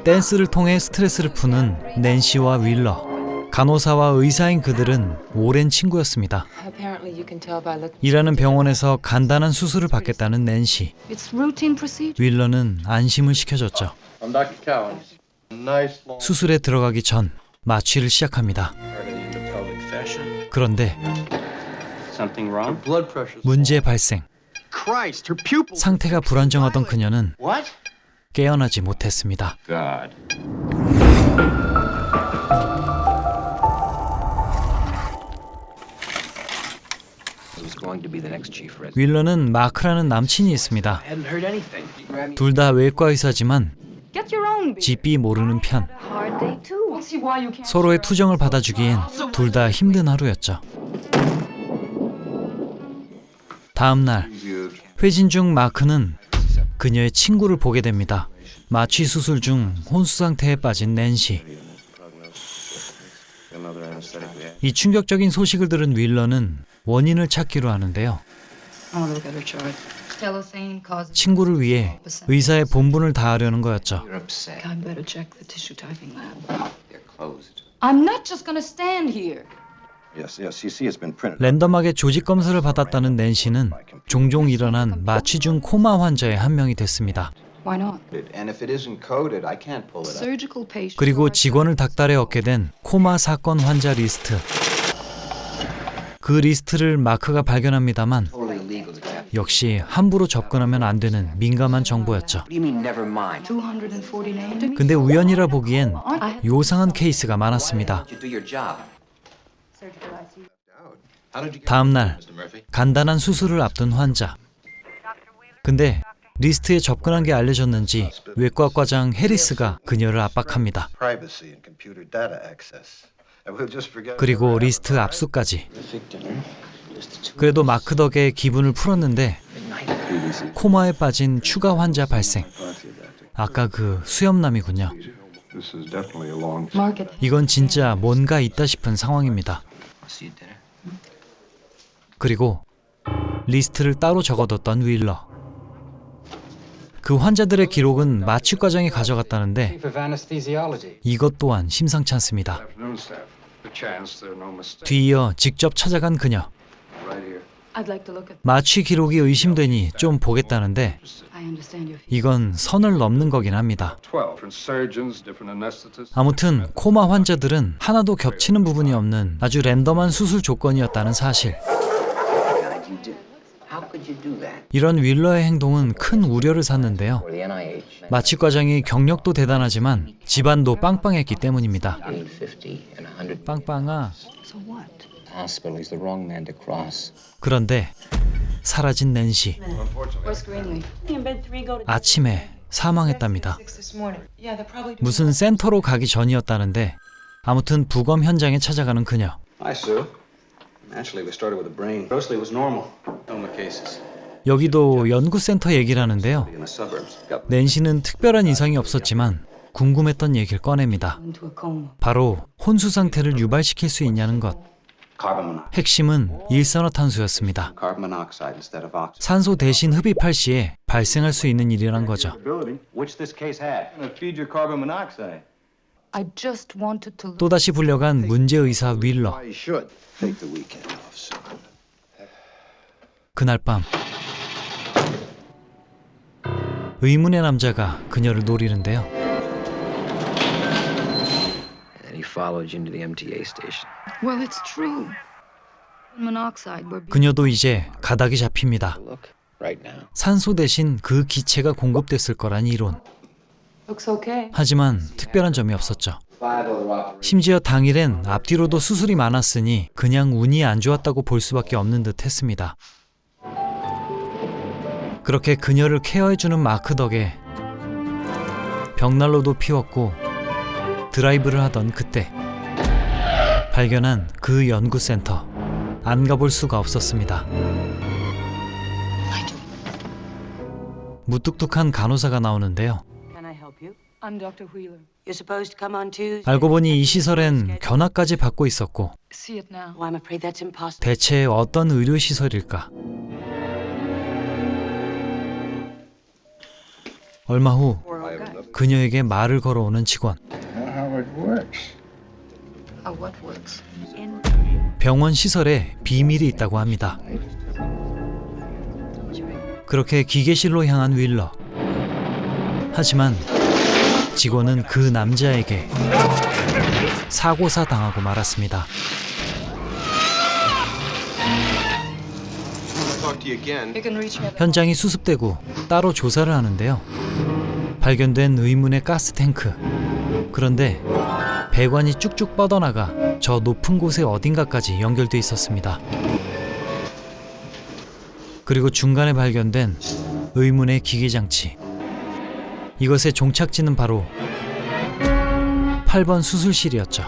댄스를 통해 스트레스를 푸는 낸시와 윌러. 간호사와 의사인 그들은 오랜 친구였습니다. 일하는 병원에서 간단한 수술을 받겠다는 낸시. 윌러는 안심을 시켜줬죠. 수술에 들어가기 전 마취를 시작합니다. 그런데 문제 발생. 상태가 불안정하던 그녀는 깨어나지 못했습니다. 윌러는 마크라는 남친이 있습니다. 둘 다 외과 의사지만 집이 모르는 편. 서로의 투정을 받아주기엔 둘 다 힘든 하루였죠. 다음 날 회진 중 마크는 그녀의 친구를 보게 됩니다. 마취 수술 중 혼수 상태에 빠진 낸시. 이 충격적인 소식을 들은 윌러는 원인을 찾기로 하는데요. 친구를 위해 의사의 본분을 다하려는 거였죠. 랜덤하게 조직 검사를 받았다는 낸시는 종종 일어난 마취 중 코마 환자의 한 명이 됐습니다. 그리고 직원을 닥달해 얻게 된 코마 사건 환자 리스트. 그 리스트를 마크가 발견합니다만 역시 함부로 접근하면 안 되는 민감한 정보였죠. 근데 우연이라 보기엔 요상한 케이스가 많았습니다. 다음 날 간단한 수술을 앞둔 환자. 근데 리스트에 접근한 게 알려졌는지 외과과장 해리스가 그녀를 압박합니다. 그리고 리스트 압수까지. 그래도 마크 덕에 기분을 풀었는데 코마에 빠진 추가 환자 발생. 아까 그 수염남이군요. 이건 진짜 뭔가 있다 싶은 상황입니다. 그리고 리스트를 따로 적어뒀던 윌러. 그 환자들의 기록은 마취과장이 가져갔다는데 이것 또한 심상치 않습니다. 뒤이어 직접 찾아간 그녀. 마취 기록이 의심되니 좀 보겠다는데 이건 선을 넘는 거긴 합니다. 아무튼 코마 환자들은 하나도 겹치는 부분이 없는 아주 랜덤한 수술 조건이었다는 사실. 이런 윌러의 행동은 큰 우려를 샀는데요. 마취과장이 경력도 대단하지만 집안도 빵빵했기 때문입니다. 빵빵아. 그런데 사라진 낸시. 아침에 사망했답니다. 무슨 센터로 가기 전이었다는데 아무튼 부검 현장에 찾아가는 그녀. 여기도 연구센터 얘기를 하는데요. 낸시는 특별한 이상이 없었지만 궁금했던 얘기를 꺼냅니다. 바로 혼수 상태를 유발시킬 수 있냐는 것. 핵심은 일산화탄소였습니다. 산소 대신 흡입할 시에 발생할 수 있는 일이란 거죠. 또다시 불려간 문제의사 윌러. 그날 밤 의문의 남자가 그녀를 노리는데요. 그녀도 이제 가닥이 잡힙니다. 산소 대신 그 기체가 공급됐을 거란 이론. 하지만 특별한 점이 없었죠. 심지어 당일엔 앞뒤로도 수술이 많았으니 그냥 운이 안 좋았다고 볼 수밖에 없는 듯 했습니다. 그렇게 그녀를 케어해주는 마크 덕에 벽난로도 피웠고 드라이브를 하던 그때 발견한 그 연구센터. 안 가볼 수가 없었습니다. 무뚝뚝한 간호사가 나오는데요. 알고 보니 이 시설엔 견학까지 받고 있었고 대체 어떤 의료시설일까? 얼마 후 그녀에게 말을 걸어오는 직원. How it works. What works? 병원 시설에 비밀이 있다고 합니다. 그렇게 기계실로 향한 윌러. 하지만 직원은 그 남자에게 사고사 당하고 말았습니다. You can reach me. 현장이 수습되고 따로 조사를 하는데요. 발견된 의문의 가스 탱크. 그런데 배관이 쭉쭉 뻗어나가 저 높은 곳의 어딘가까지 연결돼 있었습니다. 그리고 중간에 발견된 의문의 기계장치. 이것의 종착지는 바로 8번 수술실이었죠.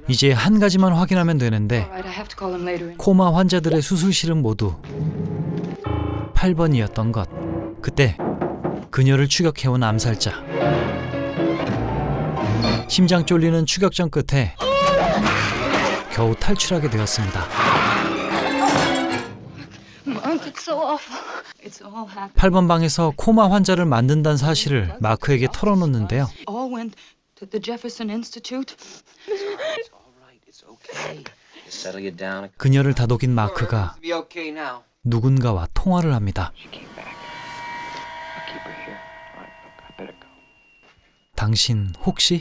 이제 한 가지만 확인하면 되는데 Alright, I have to call him later. 코마 환자들의 수술실은 모두 8번이었던 것. 그때 그녀를 추격해온 암살자. 심장 쫄리는 추격전 끝에 겨우 탈출하게 되었습니다. Mark, it's so awful. It's all happened. 8번 방에서 코마 환자를 만든다는 사실을 마크에게 털어놓는데요. All went to the Jefferson Institute. Settle you down. 그녀를 다독인 마크가 Be okay now. 누군가와 통화를 합니다. She came back. I'll keep her here. All right, look, I better go. 당신 혹시?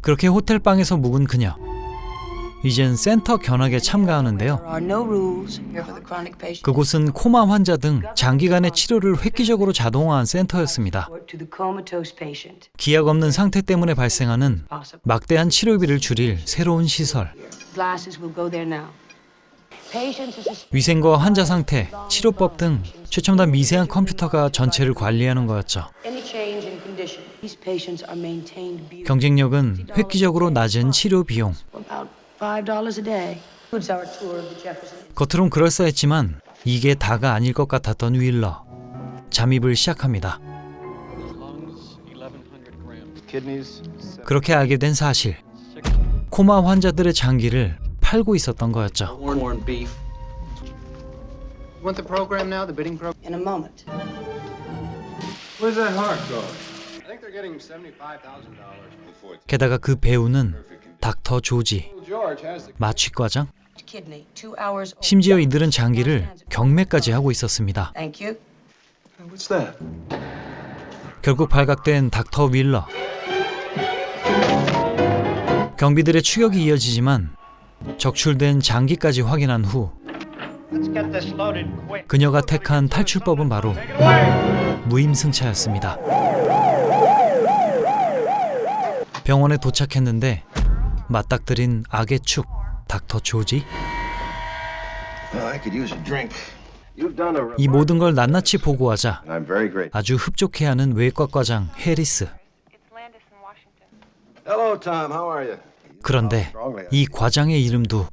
그렇게 호텔 방에서 묵은 그녀. 이젠 센터 견학에 참가하는데요. There are no rules here for the chronic patient. 그곳은 코마 환자 등 장기간의 치료를 획기적으로 자동화한 센터였습니다. To the comatose patient. 기약 없는 상태 때문에 발생하는 Possible. 막대한 치료비를 줄일 새로운 시설. Glasses will go there now. Patients is 위생과 환자 상태, 치료법 등 최첨단 미세한 컴퓨터가 전체를 관리하는 거였죠. any change in condition. These patients are maintained beautifully. 경쟁력은 획기적으로 낮은 치료 비용. About $5 a day. Includes our tour of the Jefferson. 겉으론 그럴싸했지만 이게 다가 아닐 것 같았던 윌러. 잠입을 시작합니다. Kidneys. 그렇게 알게 된 사실. 코마 환자들의 장기를 팔고 있었던 거였죠. Corn beef. You want the program now, the bidding program? In a moment. Where's that heart going? I think they're getting $75,000. 게다가 그 배우는 닥터 조지, George has the 마취과장. Kidney. 2 hours. 심지어 이들은 장기를 경매까지 하고 있었습니다. Thank you. What's that? 결국 발각된 닥터 윌러. 경비들의 추격이 이어지지만 적출된 장기까지 확인한 후 그녀가 택한 탈출법은 바로 무임승차였습니다. 병원에 도착했는데 맞닥뜨린 악의 축 닥터 조지. I could use a drink. You've done a. 이 모든 걸 낱낱이 보고하자 I'm very grateful. 아주 흡족해하는 외과과장 해리스. Hello, Tom. How are you? 그런데 이 과장의 이름도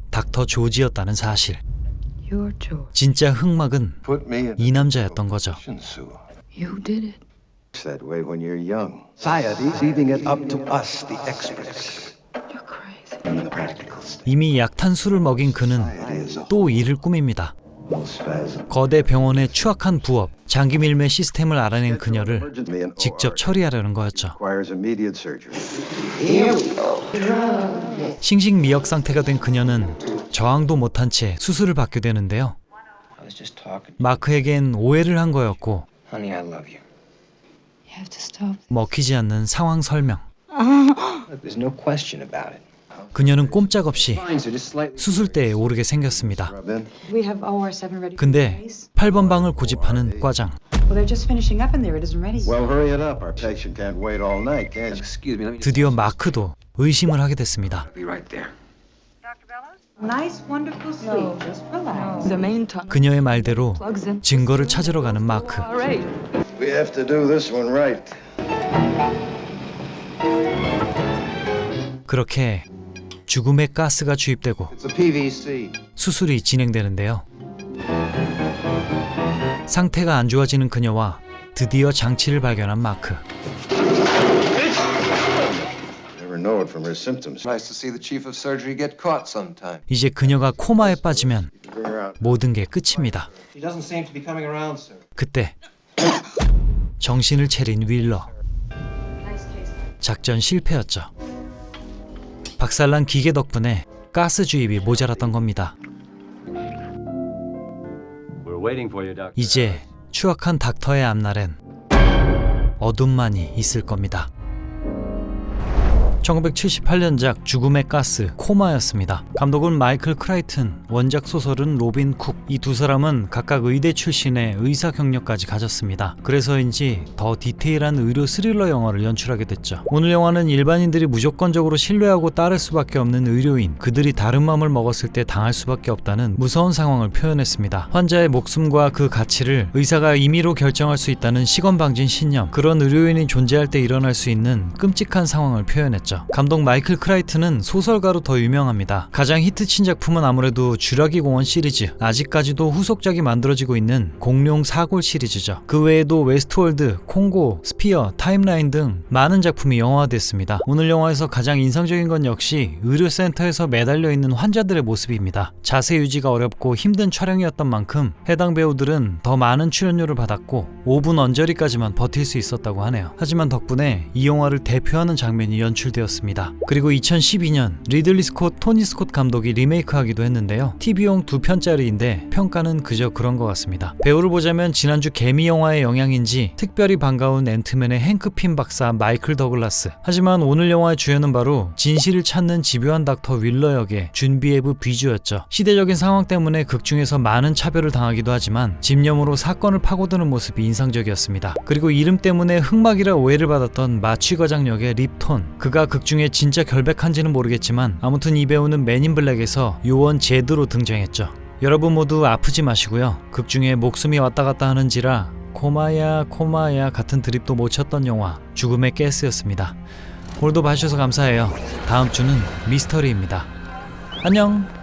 닥터 조지였다는 사실. You're George. 진짜 흑막은 Put me in 이 남자였던 거죠. Shinsu. You did it. It's that way when you're young. Society's leaving it up to us, the experts. You're crazy. And the practicals. 이미 약탄 술을 먹인 그는 Society is a 또 일을 꾸밉니다. whole spasm. 거대 병원의 추악한 부업, 장기 밀매 시스템을 알아낸 그녀를 Emergency and 직접 OR 처리하려는 거였죠. requires immediate surgery. 싱식 미역 상태가 된 그녀는 저항도 못한 채 수술을 받게 되는데요. I was just talking. 마크에겐 오해를 한 거였고 Honey, I love you. You have to stop. 먹히지 않는 상황 설명. Look, there's no question about it. 그녀는 꼼짝없이 Lines are just slightly. 수술대에 오르게 생겼습니다. Rub in. We have OR7 ready. 근데 8번 방을 고집하는 과장. Well, they're just finishing up in there. It isn't ready. Well, hurry it up. Our patient can't wait all night, can you? Excuse me, let me. 드디어 마크도 의심을 하게 됐습니다. Be right there. Nice, wonderful sleep. Just relax. The main tunnel 그녀의 말대로 plugs in. 증거를 찾으러 가는 마크. All right. We have to do this one right. 그렇게 죽음의 가스가 주입되고 It's a PVC. 수술이 진행되는데요. 상태가 안 좋아지는 그녀와 드디어 장치를 발견한 마크. Never know it from her symptoms. Nice to see the chief of surgery get caught sometime. 이제 그녀가 코마에 빠지면 Bring her 모든 게 끝입니다. He doesn't seem to be coming around, sir. 그때 정신을 차린 윌러. 작전 실패였죠. 박살난 기계 덕분에 가스 주입이 모자랐던 겁니다. 이제 추악한 닥터의 앞날엔 어둠만이 있을 겁니다. 1978년작 죽음의 가스 코마였습니다. 감독은 마이클 크라이튼, 원작 소설은 로빈 쿡. 이 두 사람은 각각 의대 출신의 의사 경력까지 가졌습니다. 그래서인지 더 디테일한 의료 스릴러 영화를 연출하게 됐죠. 오늘 영화는 일반인들이 무조건적으로 신뢰하고 따를 수밖에 없는 의료인, 그들이 다른 마음을 먹었을 때 당할 수밖에 없다는 무서운 상황을 표현했습니다. 환자의 목숨과 그 가치를 의사가 임의로 결정할 수 있다는 시건방진 신념, 그런 의료인이 존재할 때 일어날 수 있는 끔찍한 상황을 표현했죠. 감독 마이클 크라이튼은 소설가로 더 유명합니다. 가장 히트친 작품은 아무래도 쥐라기 공원 시리즈, 아직까지도 후속작이 만들어지고 있는 공룡 사골 시리즈죠. 그 외에도 웨스트월드, 콩고, 스피어, 타임라인 등 많은 작품이 영화화됐습니다. 오늘 영화에서 가장 인상적인 건 역시 의료센터에서 매달려 있는 환자들의 모습입니다. 자세 유지가 어렵고 힘든 촬영이었던 만큼 해당 배우들은 더 많은 출연료를 받았고 5분 언저리까지만 버틸 수 있었다고 하네요. 하지만 덕분에 이 영화를 대표하는 장면이 연출되었습니다. 그리고 2012년 리들리 스콧, 토니 스콧 감독이 리메이크하기도 했는데요. TV용 2편짜리인데 평가는 그저 그런 것 같습니다. 배우를 보자면 지난주 개미 영화의 영향인지 특별히 반가운 앤트맨의 행크 핀 박사 마이클 더글라스. 하지만 오늘 영화의 주연은 바로 진실을 찾는 집요한 닥터 윌러 역의 준비에브 비주였죠. 시대적인 상황 때문에 극중에서 많은 차별을 당하기도 하지만 집념으로 사건을 파고드는 모습이 인상적이었습니다. 그리고 이름 때문에 흑막이라 오해를 받았던 마취과장 역의 립톤. 그가 극중에 진짜 결백한지는 모르겠지만 아무튼 이 배우는 맨인 블랙에서 요원 제드로 등장했죠. 여러분 모두 아프지 마시고요. 극중에 목숨이 왔다 갔다 하는지라 코마야 코마야 같은 드립도 못 쳤던 영화 죽음의 가스였습니다. 오늘도 봐주셔서 감사해요. 다음 주는 미스터리입니다. 안녕.